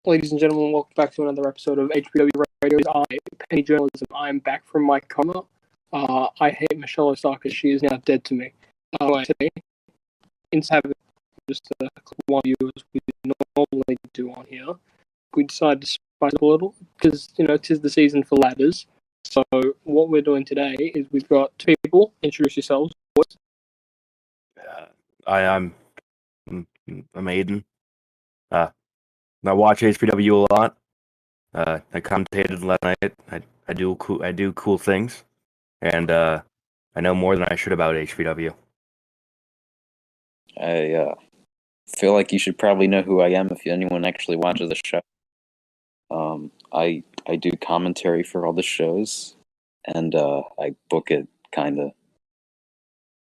Ladies and gentlemen, welcome back to another episode of HPW Radio. Penny Journalism. I'm back from my coma. I hate Michelle Osaka. She is now dead to me. Today, instead of just a one of you as we normally do on here, we decided to spice it up a little because, tis the season for ladders. So what we're doing today is we've got two people. Introduce yourselves. I'm Aiden. I watch HPW a lot. I commentated last night. I do cool things, and I know more than I should about HPW. I feel like you should probably know who I am if anyone actually watches the show. I do commentary for all the shows, and I book it kind of.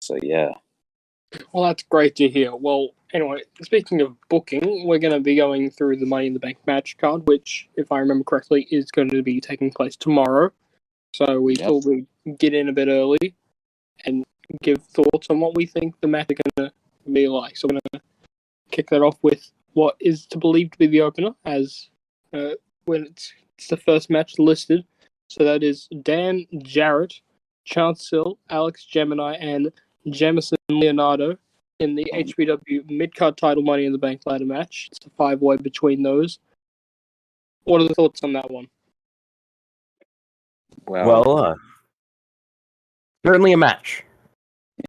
So yeah. Well, that's great to hear. Well, anyway, speaking of booking, we're going to be going through the Money in the Bank match card, which, if I remember correctly, is going to be taking place tomorrow. So we thought we'd get in a bit early and give thoughts on what we think the match is going to be like. So we're going to kick that off with what is to believe to be the opener, as when it's the first match listed. So that is Dan Jarrett, Chance Hill, Alex Gemini, and Jamison Leonardo in the HPW mid-card title Money in the Bank ladder match. It's a 5-way between those. What are the thoughts on that one? Well, certainly a match.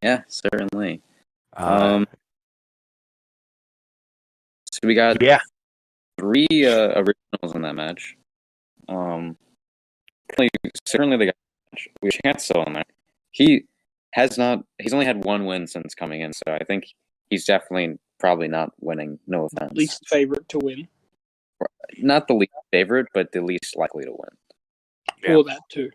Yeah, certainly. So we got three originals in that match. Certainly they got a match. We have Chance Hill in there. He's only had one win since coming in, so I think he's definitely probably not winning. No offense. Least favorite to win. Not the least favorite, but the least likely to win. Yeah. Or that too.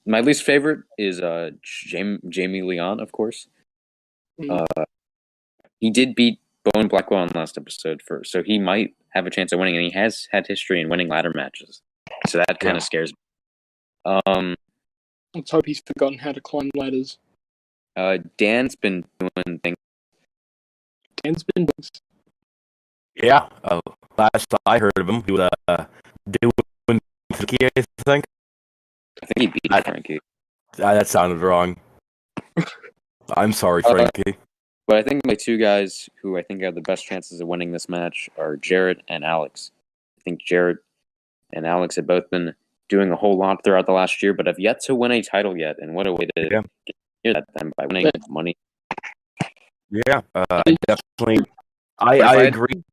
My least favorite is Jamie Leon, of course. He did beat Bowen Blackwell in the last episode, so he might have a chance of winning, and he has had history in winning ladder matches. So that kind of scares me. Let's hope he's forgotten how to climb ladders. Dan's been doing things. Yeah. Last I heard of him, he was doing Frankie, I think. I think he beat Frankie. That sounded wrong. I'm sorry, Frankie. But I think my two guys who I think have the best chances of winning this match are Jarrett and Alex. I think Jarrett and Alex have both been doing a whole lot throughout the last year, but have yet to win a title yet. And what a way to get that then by winning money. Yeah, definitely. I agree. If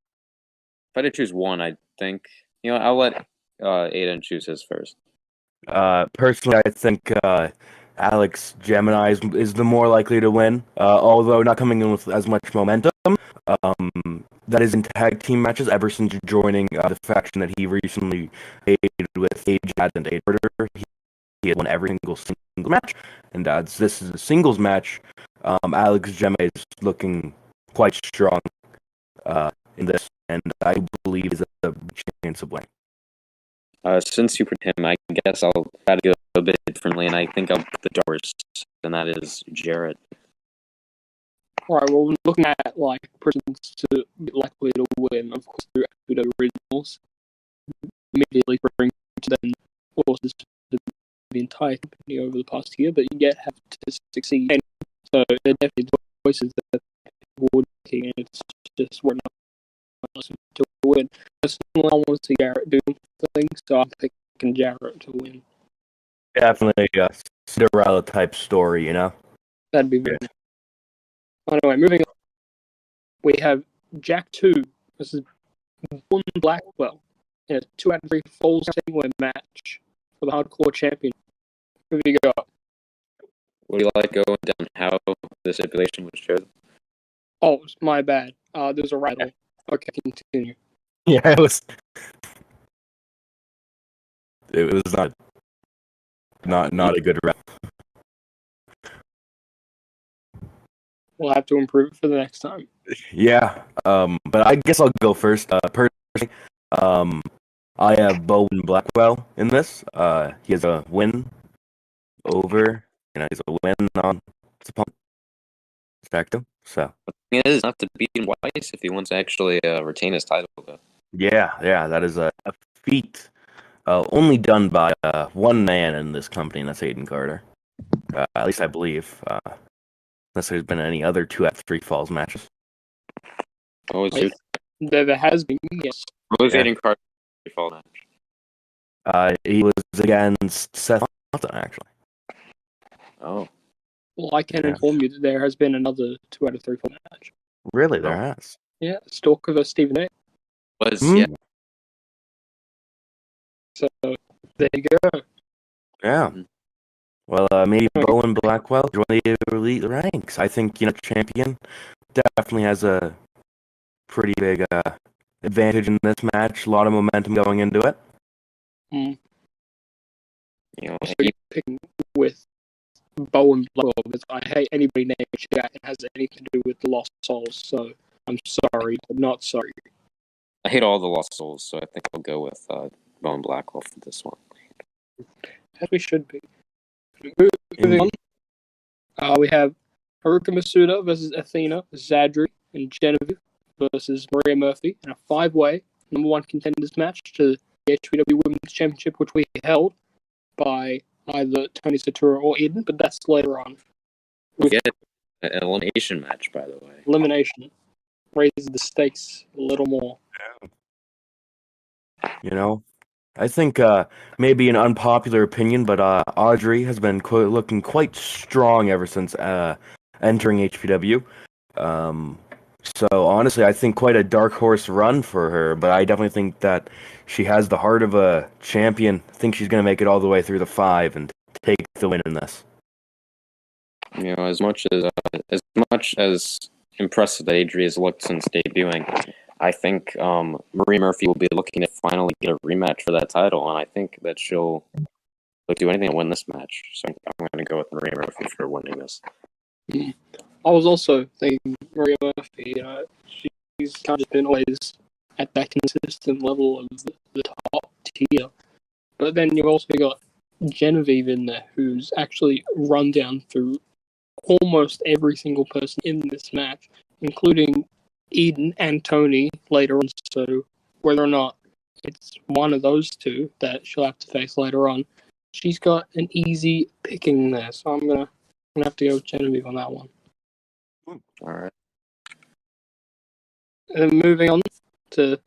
I had to choose one, I think I'll let Aiden choose his first. Personally, I think Alex Gemini is the more likely to win, although not coming in with as much momentum. That is in tag team matches ever since joining the faction that he recently made with Ajad and Ader. He had won every single match, and as this is a singles match, Alex Gemini is looking quite strong in this, and I believe is a chance of winning. Since you put him, I guess I'll try to go a bit differently, and I think I'll put the doors, and that is Jarrett. All right, well, we're looking at persons to be likely to win, of course, through the originals. Immediately bring to them, of course, the entire company over the past year, but yet have to succeed. And so they're definitely choices that people would be making, and it's just we're not to win. Personally, I want to see Jarrett do things, so I'm picking Jarrett to win. Definitely a Cinderella type story, That'd be very nice. Anyway, moving on. We have Jack 2 versus Bowen Blackwell in a 2 out of 3 falls 10-way match for the hardcore champion. Who do you got? What do you like going down how the stipulation was chosen? Oh, my bad. There's a rattle. Okay, continue. Yeah, it was not a good rap. We'll have to improve it for the next time. Yeah, but I guess I'll go first. Personally, I have Bowen Blackwell in this. He has a win over, he's a win on his opponent. So it is not to beat him twice if he wants to actually retain his title, though. Yeah, that is a feat only done by one man in this company, and that's Aiden Carter. At least I believe, unless there's been any other 2 out of 3 falls matches. What was your There has been, yes. what was Yeah. Aiden Carter's fall match? He was against Seth Compton, actually. Oh, Well, I can Yeah. inform you that there has been another 2 out of 3 fall match. Really, there Oh. has. Yeah, Stalker versus Stephen A. was yeah. So there you go. Yeah. Mhm. Well, maybe Bowen Blackwell join the elite ranks. I think Champion definitely has a pretty big advantage in this match. A lot of momentum going into it. You know, Also picking with Bowen Blackwell because I hate anybody named Jack and has anything to do with the Lost Souls. So I'm sorry, but not sorry. I hate all the Lost Souls, so I think I'll go with Bone Blackwell for this one. As we should be. Moving on, we have Haruka Masuda versus Athena, Zadri, and Genevieve versus Maria Murphy in a 5-way #1 contenders match to the HPW Women's Championship, which we held by either Tony Satura or Eden, but that's later on. We get an elimination match, by the way. Elimination raises the stakes a little more. I think maybe an unpopular opinion, but Audrey has been looking quite strong ever since entering HPW. So honestly, I think quite a dark horse run for her, but I definitely think that she has the heart of a champion. I think she's going to make it all the way through the 5 and take the win in this. As much as impressive that Adri has looked since debuting, I think Marie Murphy will be looking to finally get a rematch for that title, and I think that she'll do anything to win this match. So I'm going to go with Marie Murphy for winning this. I was also thinking Maria Murphy. She's kind of been always at that consistent level of the top tier. But then you've also got Genevieve in there, who's actually run down through almost every single person in this match, including Eden and Tony later on. So whether or not it's one of those two that she'll have to face later on, she's got an easy picking there. So I'm gonna have to go with Genevieve on that one. All right. And then moving on to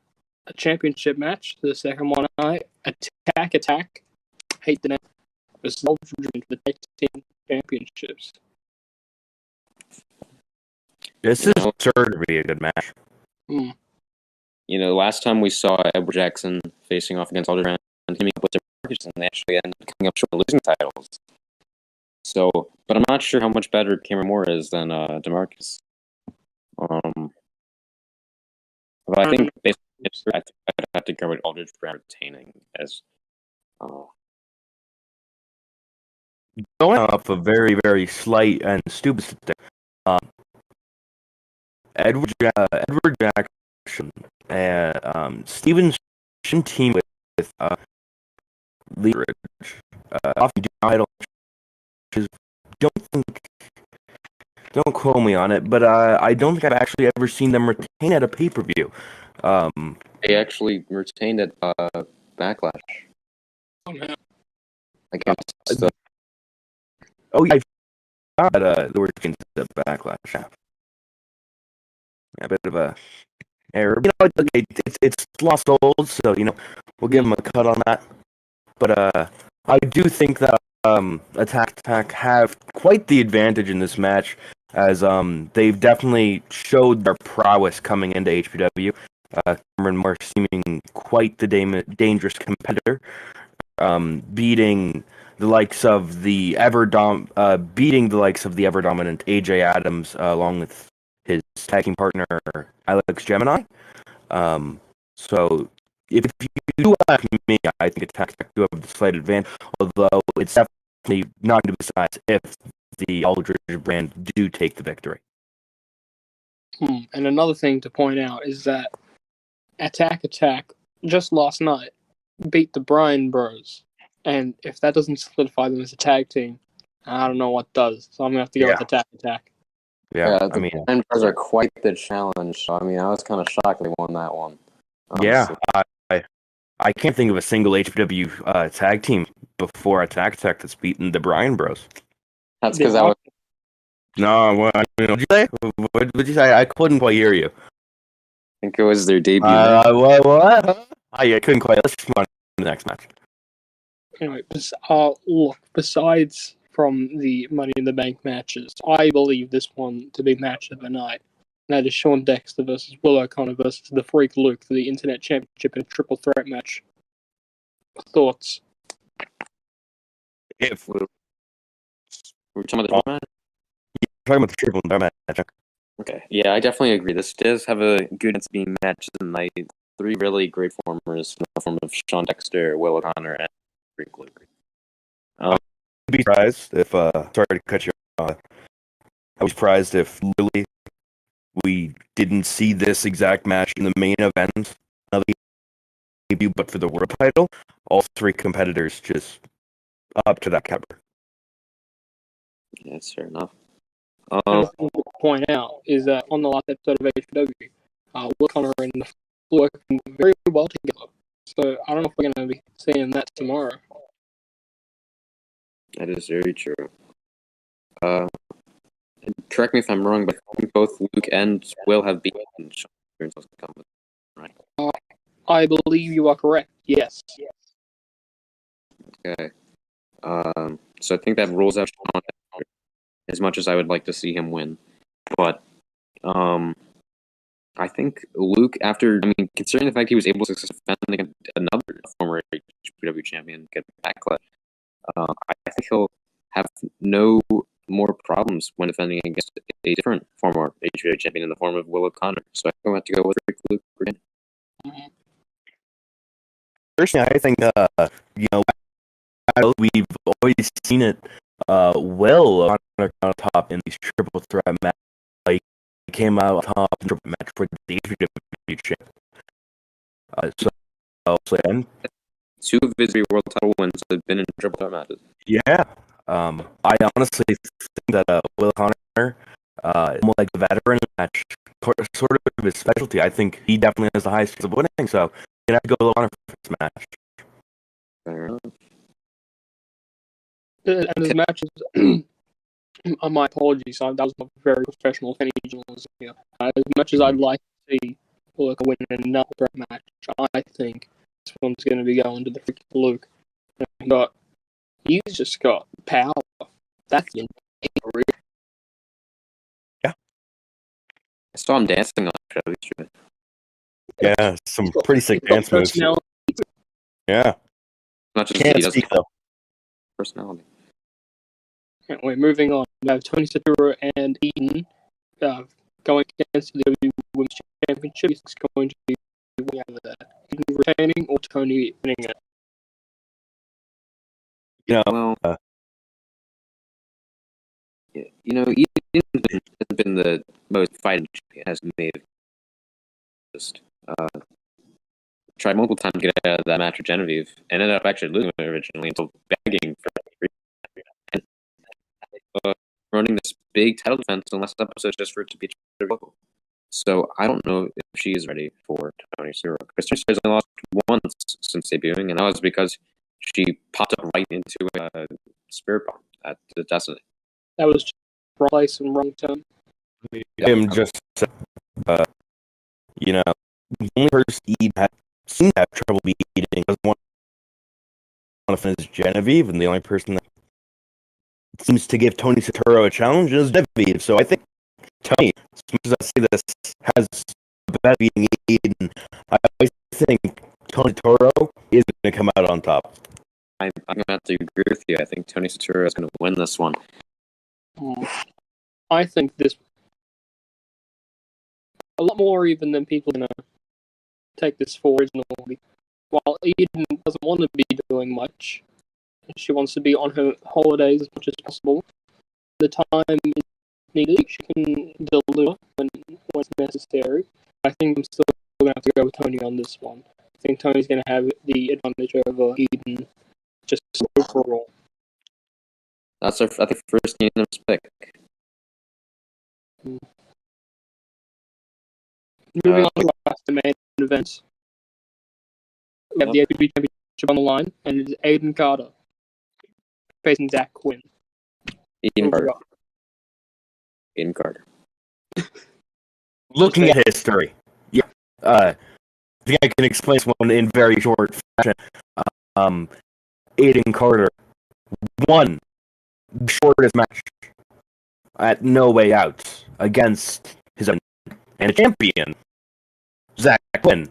a championship match, the second one night, Attack. Hate the name. Versus Eldridge for the tag team championships. This is sure to be a good match. Last time we saw Edward Jackson facing off against Aldrin and teaming up with DeMarcus, and they actually ended up coming up short of losing titles. So, but I'm not sure how much better Cameron Moore is than DeMarcus. But I think basically, I'd have to go with Aldridge Brown retaining as. Going off a very, very slight and stupid statistic, Edward Jackson and Steven team with Leverage often do title matches. Don't quote me on it, but I don't think I've actually ever seen them retain at a pay-per-view. They actually retained at Backlash. Oh, man. Against the Oh yeah, I forgot that they were against the Backlash. Yeah. A bit of a error. It's lost souls, so we'll give them a cut on that. But I do think that Attack have quite the advantage in this match, as they've definitely showed their prowess coming into HPW. Cameron Moore seeming quite the dangerous competitor, beating the likes of the ever dominant AJ Adams along with his tagging partner Alex Gemini. So if you do ask me, I think Attack do have the slight advantage, although it's definitely not going to be decided if the Aldridge brand do take the victory. And another thing to point out is that Attack just last night beat the Bryan Bros, and if that doesn't solidify them as a tag team, I don't know what does. So I'm gonna have to go with Attack. Yeah, the Bryan Bros are quite the challenge. So, I was kind of shocked they won that one. Yeah, honestly. I can't think of a single HPW tag team before Attack Tech that's beaten the Bryan Bros. That's because I was. No, what did you say? What did you say? I couldn't quite hear you. I think it was their debut match. What? I couldn't quite. Let's just move on to the next match. Anyway, look, besides from the Money in the Bank matches, I believe this one to be match of the night. And that is Sean Dexter versus Will O'Connor versus the Freak Luke for the Internet Championship in a triple threat match. Thoughts? If we're We're talking about the match. talking about the triple threat match, Okay, yeah, I definitely agree. This does have a good chance of being match of the night. Three really great formers in the form of Sean Dexter, Will O'Connor, and Freak Luke. I'd be surprised if sorry to cut you off. I was surprised if literally we didn't see this exact match in the main event of the debut, but for the world title, all three competitors just up to that caliber. Yeah, that's fair enough. Another thing to point out is that on the last episode of HPW, Will O'Connor and the Freak working very well together. So I don't know if we're going to be seeing that tomorrow. That is very true. Correct me if I'm wrong, but I think both Luke and Will have beaten Sean Dexter in Company, right? I believe you are correct. Yes. Okay. So I think that rules out Sean Dexter, as much as I would like to see him win. But I think Luke, considering the fact he was able to defend against another former HPW champion, get backlash, I think he'll have no more problems when defending against a different former HPW champion in the form of Will O'Connor. So I think I'm going to have to go with Luke again. Personally, I think we've always seen it well on top in these triple threat matches. Like he came out on top in triple match for the HPW champ. And Two of his world title wins have been in triple threat matches. yeah, I honestly think that Will Connor, more like the veteran match, sort of his specialty. I think he definitely has the highest chance of winning. So you have to go with Connor for this match. Fair enough. And his matches, my apologies, that was not very professional of any journalism here. As much as I'd like to see Will win another threat match, I think this one's going to be going to the freaking Luke. He's just got power. That's the career. I saw him dancing on the show yesterday. Yeah, some pretty sick dance moves. Yeah. Not just Can't he does speak though. personality. Anyway, moving on. We have Tony Satura and Eden going against the WWE Women's Championship. It's going to be Eden retaining or Tony winning it. Eden has been the most fighting champion, has made just tried multiple times to get out of that match with Genevieve, and ended up actually losing it originally until begging for and running this big title defense in the last episode just for it to be local. So I don't know if she is ready for Tony Sura. Because Tony Sura has only lost once since debuting, and that was because she popped up right into a Spirit Bomb at the Destiny. That was just wrong place and wrong time. Him just, the only person he seemed to have trouble beating doesn't want to finish Genevieve, and the only person that seems to give Tony Saturo a challenge is Genevieve. So I think Tony, as much as I say this, has the best beating Eden. I think Tony Saturo is going to come out on top. I'm going to have to agree with you. I think Tony Saturo is going to win this one. I think this a lot more even than people are going to take this for originally. While Eden doesn't want to be doing much, she wants to be on her holidays as much as possible. The time is needed. She can deliver when it's necessary. I think I'm still going to have to go with Tony on this one. I think Tony's going to have the advantage over Eden just overall. That's our, I think, first unanimous pick. Moving on to the main events. We have the HPW championship on the line, and it is Aiden Carter facing Zach Quinn. Aiden Carter. Got? Aiden Carter. Looking at history, yeah, I think I can explain this one in very short fashion. Aiden Carter won the shortest match at No Way Out against his own and a champion, Zach Quinn.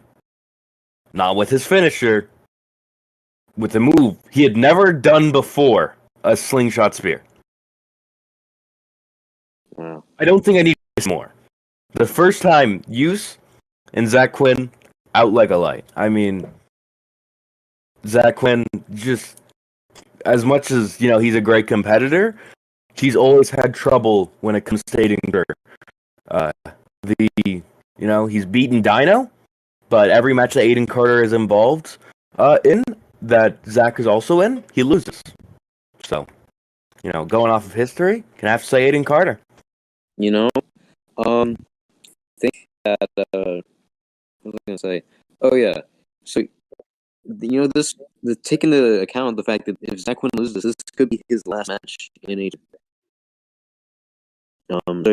Not with his finisher, with a move he had never done before, a slingshot spear. Wow. I don't think I need this more. The first time use, and Zach Quinn out like a light. I mean, Zach Quinn, just as much as he's a great competitor, he's always had trouble when it comes to stating her. He's beaten Dino, but every match that Aiden Carter is involved in, that Zach is also in, he loses. So, going off of history, can I have to say Aiden Carter? Think that what was I gonna say? Oh yeah. So take into account the fact that if Zach Quinn loses, this could be his last match in AJ. I don't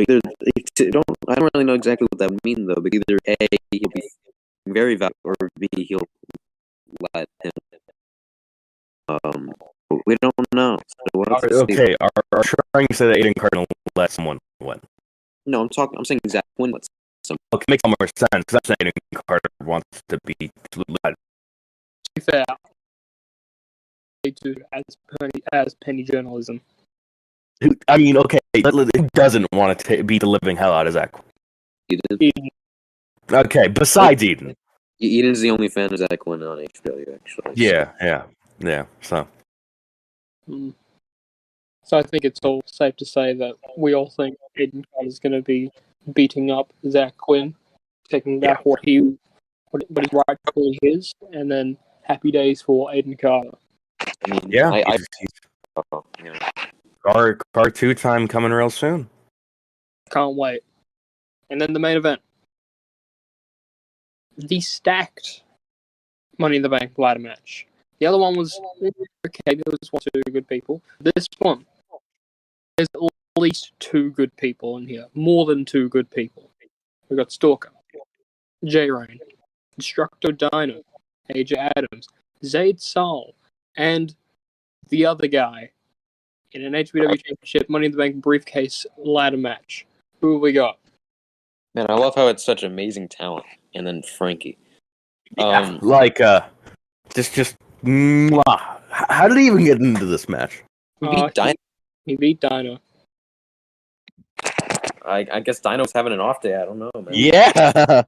really know exactly what that would mean though, but either A, he'll be very valuable, or B, he'll let him. We don't know. So okay, are trying to say that Aiden Carter will let someone win? No, I'm saying Zach Quinn lets someone. Okay, makes more sense because I'm saying Aiden Carter wants to be led. To be fair, as penny journalism. I mean, okay, who doesn't want to beat the living hell out of Zach? Eden. Okay, besides Eden. Eden's the only fan of Zach Quinn on HPW, actually. Yeah. So I think it's all safe to say that we all think Aiden Carter is going to be beating up Zach Quinn, taking back what he's rightfully his, and then happy days for Aiden Carter. I mean, yeah, Car 2 time coming real soon. Can't wait. And then the main event. The stacked Money in the Bank ladder match. The other one was okay, there was 1 or 2 good people. This one, there's at least 2 good people in here. More than 2 good people. We've got Stalker, J-Rain, Instructor Dino, AJ Adams, Zayd Saul, and the other guy in an HPW Championship Money in the Bank briefcase ladder match. Who have we got? Man, I love how it's such amazing talent. And then Frankie. Just mwah. How did he even get into this match? He beat Dino. He beat Dino. I guess Dino's having an off day. I don't know, man. Yeah.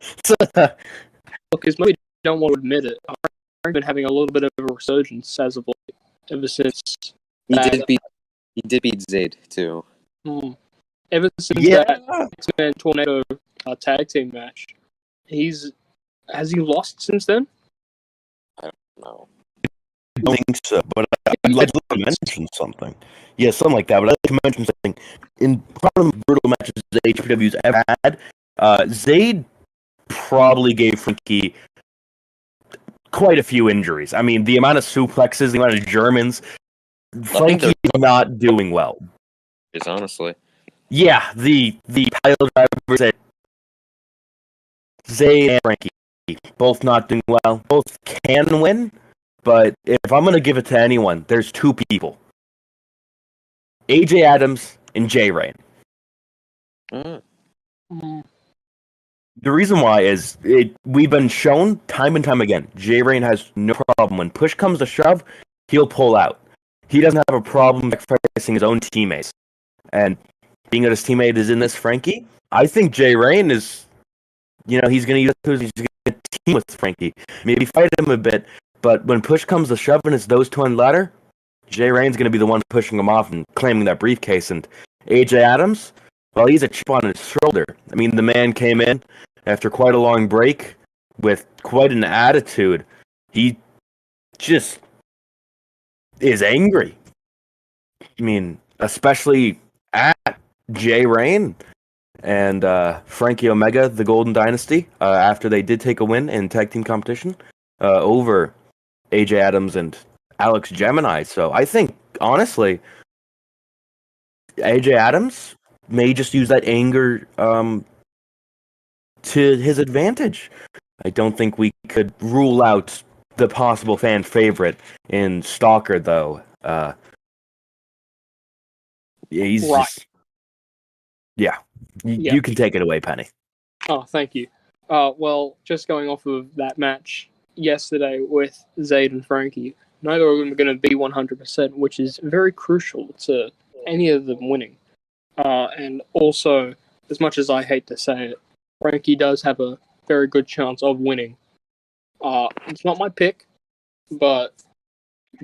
Look, as much as I don't want to admit it, I've been having a little bit of a resurgence as of late, ever since. He did beat Zayd too. Ever since that X-Men Tornado tag team match, has he lost since then? I don't know. I don't think so, but I'd like to mention something. Yeah, something like that, but I'd like to mention something. In probably the brutal matches that HPW's ever had, Zayd probably gave Frankie quite a few injuries. I mean, the amount of suplexes, the amount of Germans, Frankie's not doing well. It's honestly. Yeah, the pile drivers at Zayd and Frankie, both not doing well. Both can win, but if I'm going to give it to anyone, there's 2 people. AJ Adams and J-Rain. The reason why is we've been shown time and time again, J-Rain has no problem. When push comes to shove, he'll pull out. He doesn't have a problem sacrificing his own teammates. And being that his teammate is in this Frankie, I think J-Rain is, he's going to team with Frankie. Maybe fight him a bit, but when push comes to shove and it's those 2 on ladder, J-Rain's going to be the one pushing him off and claiming that briefcase. And AJ Adams, well, he's a chip on his shoulder. I mean, the man came in after quite a long break with quite an attitude. He just is angry. I mean, especially at J-Rain and Frankie Omega, the Golden Dynasty, after they did take a win in tag team competition over AJ Adams and Alex Gemini. So I think, honestly, AJ Adams may just use that anger to his advantage. I don't think we could rule out the possible fan favorite in Stalker, though. Yeah, he's Right. just. Yeah. Yeah. You can take it away, Penny. Oh, thank you. Well, just going off of that match yesterday with Zayd and Frankie, neither of them are going to be 100%, which is very crucial to any of them winning. And also, as much as I hate to say it, Frankie does have a very good chance of winning. It's not my pick, but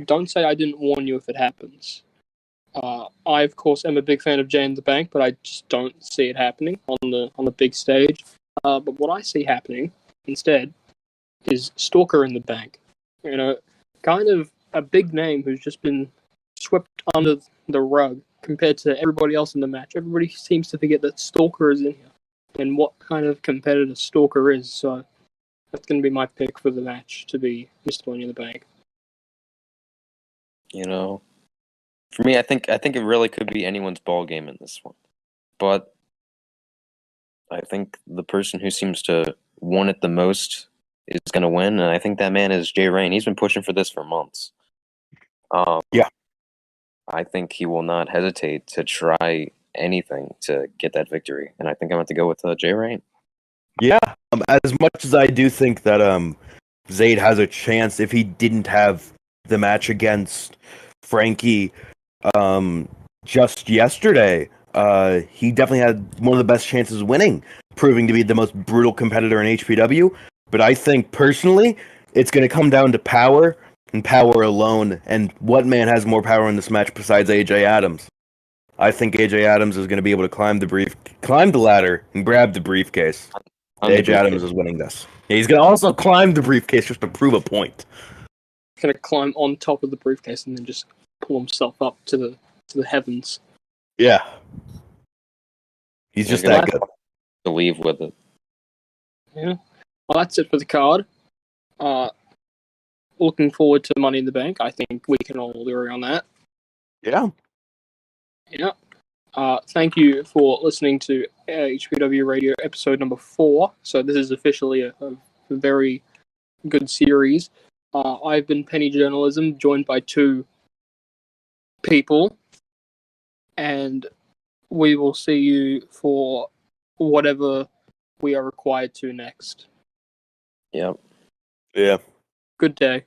don't say I didn't warn you if it happens. I, of course, am a big fan of Jay in the Bank, but I just don't see it happening on the big stage. But what I see happening instead is Stalker in the Bank. You know, kind of a big name who's just been swept under the rug compared to everybody else in the match. Everybody seems to forget that Stalker is in here and what kind of competitor Stalker is. So that's going to be my pick for the match to be Mr. Money in the Bank. You know, for me, I think it really could be anyone's ball game in this one, but I think the person who seems to want it the most is going to win, and I think that man is Jay Rain. He's been pushing for this for months. Yeah. I think he will not hesitate to try anything to get that victory, and I think I'm going to go with Jay Rain. Yeah. As much as I do think that Zayd has a chance if he didn't have the match against Frankie just yesterday, he definitely had one of the best chances of winning, proving to be the most brutal competitor in HPW. But I think personally, it's going to come down to power and power alone. And what man has more power in this match besides AJ Adams? I think AJ Adams is going to be able to climb the ladder and grab the briefcase. AJ Adams is winning this. He's going to also climb the briefcase just to prove a point. He's going to climb on top of the briefcase and then just pull himself up to the heavens. Yeah. He's just that good. To leave with it. Yeah. Well, that's it for the card. Looking forward to Money in the Bank. I think we can all agree on that. Yeah. Yeah. Thank you for listening to HPW Radio episode number 4. So this is officially a very good series. I've been Penny Journalism, joined by 2 people, and we will see you for whatever we are required to next. Yep. Yeah. Good day.